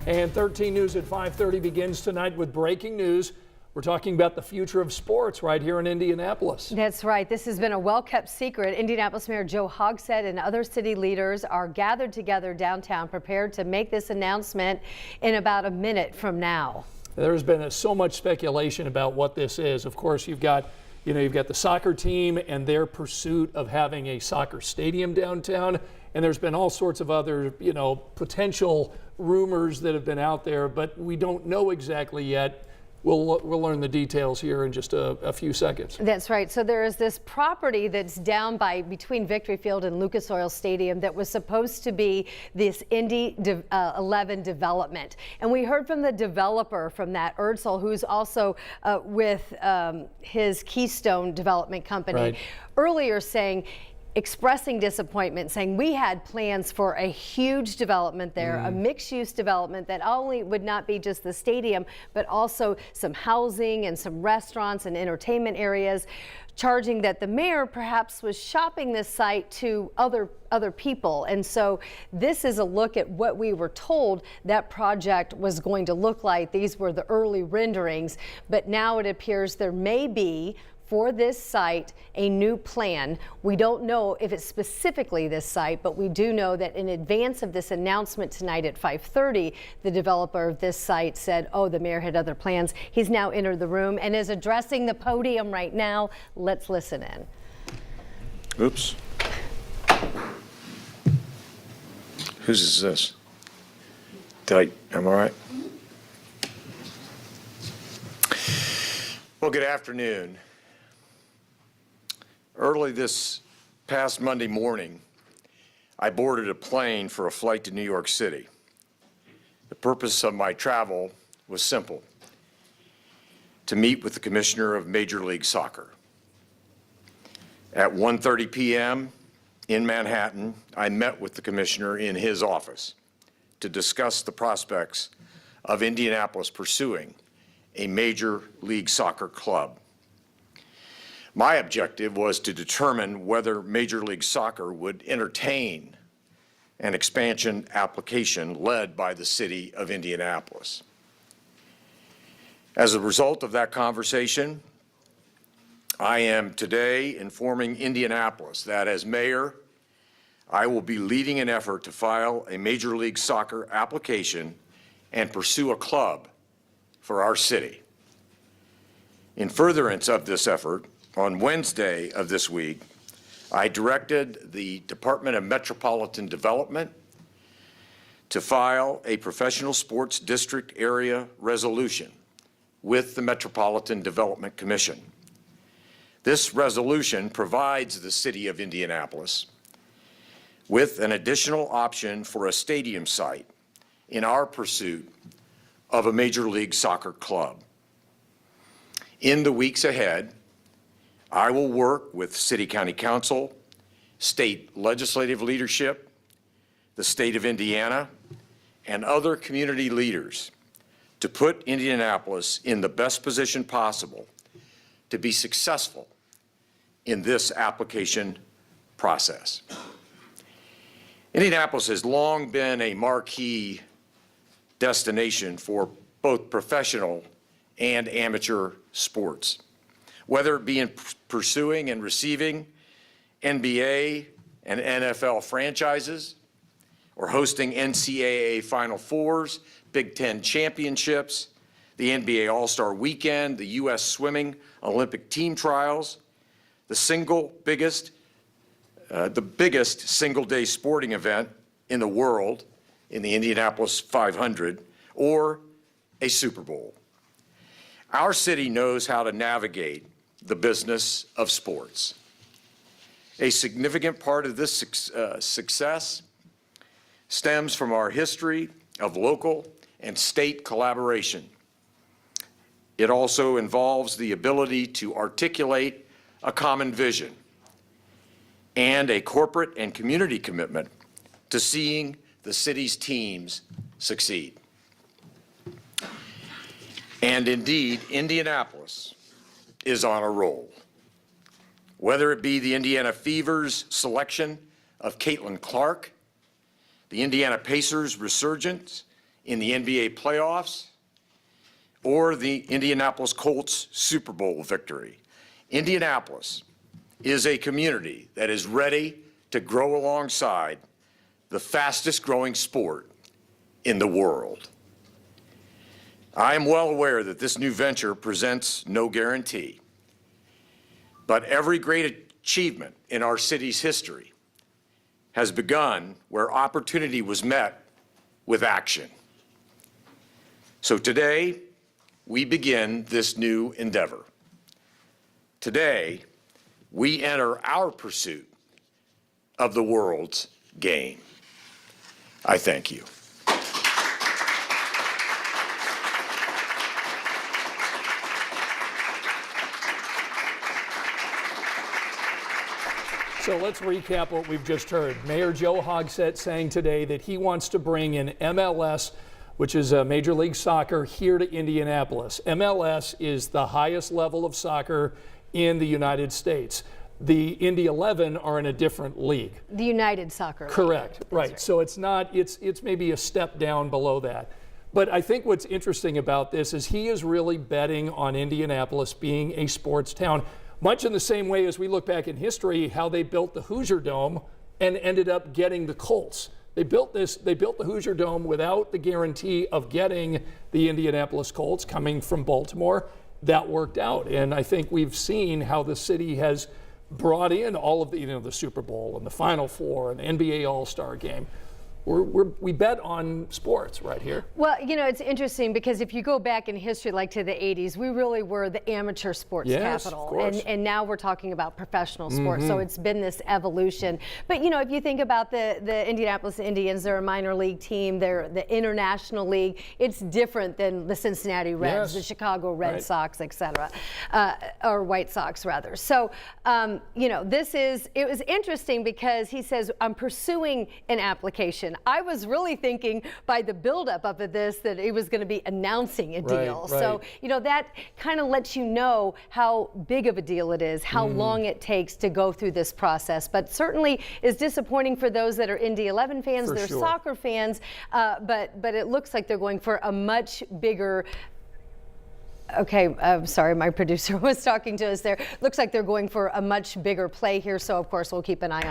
And 13 News at 5:30 begins tonight with breaking news. We're talking about the future of sports right here in Indianapolis. That's right. This has been a well-kept secret. Indianapolis Mayor Joe Hogsett and other city leaders are gathered together downtown, prepared to make this announcement in about a minute from now. There's been so much speculation about what this is. Of course, you've got the soccer team and their pursuit of having a soccer stadium downtown. And there's been all sorts of other, potential rumors that have been out there, but we don't know exactly yet. We'll learn the details here in just a few seconds. That's right. So there is this property that's down between Victory Field and Lucas Oil Stadium that was supposed to be this Indy 11 development. And we heard from the developer from that, Urzel, who's also with his Keystone Development Company, earlier expressing disappointment, saying we had plans for a huge development there, a mixed-use development that only would not be just the stadium, but also some housing and some restaurants and entertainment areas, charging that the mayor perhaps was shopping this site to other people. And so this is a look at what we were told that project was going to look like. These were the early renderings, but now it appears there may be, for this site, a new plan. We don't know if it's specifically this site, but we do know that in advance of this announcement tonight at 5:30, the developer of this site said, oh, the mayor had other plans. He's now entered the room and is addressing the podium right now. Let's listen in. Oops. Whose is this? Am I right? Well, good afternoon. Early this past Monday morning, I boarded a plane for a flight to New York City. The purpose of my travel was simple: to meet with the Commissioner of Major League Soccer. At 1:30 p.m. in Manhattan, I met with the Commissioner in his office to discuss the prospects of Indianapolis pursuing a Major League Soccer club. My objective was to determine whether Major League Soccer would entertain an expansion application led by the city of Indianapolis. As a result of that conversation, I am today informing Indianapolis that as mayor, I will be leading an effort to file a Major League Soccer application and pursue a club for our city. In furtherance of this effort, on Wednesday of this week, I directed the Department of Metropolitan Development to file a professional sports district area resolution with the Metropolitan Development Commission. This resolution provides the city of Indianapolis with an additional option for a stadium site in our pursuit of a Major League Soccer club. In the weeks ahead, I will work with City County Council, state legislative leadership, the state of Indiana, and other community leaders to put Indianapolis in the best position possible to be successful in this application process. Indianapolis has long been a marquee destination for both professional and amateur sports. Whether it be in pursuing and receiving NBA and NFL franchises, or hosting NCAA Final Fours, Big Ten championships, the NBA All-Star Weekend, the U.S. Swimming Olympic team trials, the biggest single-day sporting event in the world in the Indianapolis 500, or a Super Bowl. Our city knows how to navigate the business of sports. A significant part of this success stems from our history of local and state collaboration. It also involves the ability to articulate a common vision and a corporate and community commitment to seeing the city's teams succeed. And indeed, Indianapolis is on a roll. Whether it be the Indiana Fever's selection of Caitlin Clark, the Indiana Pacers' resurgence in the NBA playoffs or the Indianapolis Colts Super Bowl victory. Indianapolis is a community that is ready to grow alongside the fastest growing sport in the world. I am well aware that this new venture presents no guarantee, but every great achievement in our city's history has begun where opportunity was met with action. So today, we begin this new endeavor. Today, we enter our pursuit of the world's game. I thank you. So let's recap what we've just heard. Mayor Joe Hogsett saying today that he wants to bring in MLS, which is Major League Soccer, here to Indianapolis. MLS is the highest level of soccer in the United States. The Indy 11 are in a different league. The United Soccer League. Correct, right. So it's not, it's maybe a step down below that. But I think what's interesting about this is he is really betting on Indianapolis being a sports town, much in the same way as we look back in history, how they built the Hoosier Dome and ended up getting the Colts. They built the Hoosier Dome without the guarantee of getting the Indianapolis Colts coming from Baltimore. That worked out. And I think we've seen how the city has brought in all of the, the Super Bowl and the Final Four and the NBA All-Star Game. We bet on sports right here. Well, it's interesting because if you go back in history, like to the 80s, we really were the amateur sports capital. Of course. And now we're talking about professional sports. So it's been this evolution. But, if you think about the Indianapolis Indians, they're a minor league team. They're the International League. It's different than the Cincinnati Reds, the Chicago Red Sox, et cetera, or White Sox, rather. So, it was interesting because he says, I'm pursuing an application. I was really thinking by the buildup of this that he was going to be announcing a deal. Right. So, that kind of lets you know how big of a deal it is, how long it takes to go through this process. But certainly is disappointing for those that are Indy 11 fans, they're soccer fans, but it looks like they're going for a much bigger. Okay, I'm sorry, my producer was talking to us there. Looks like they're going for a much bigger play here, so of course we'll keep an eye on it.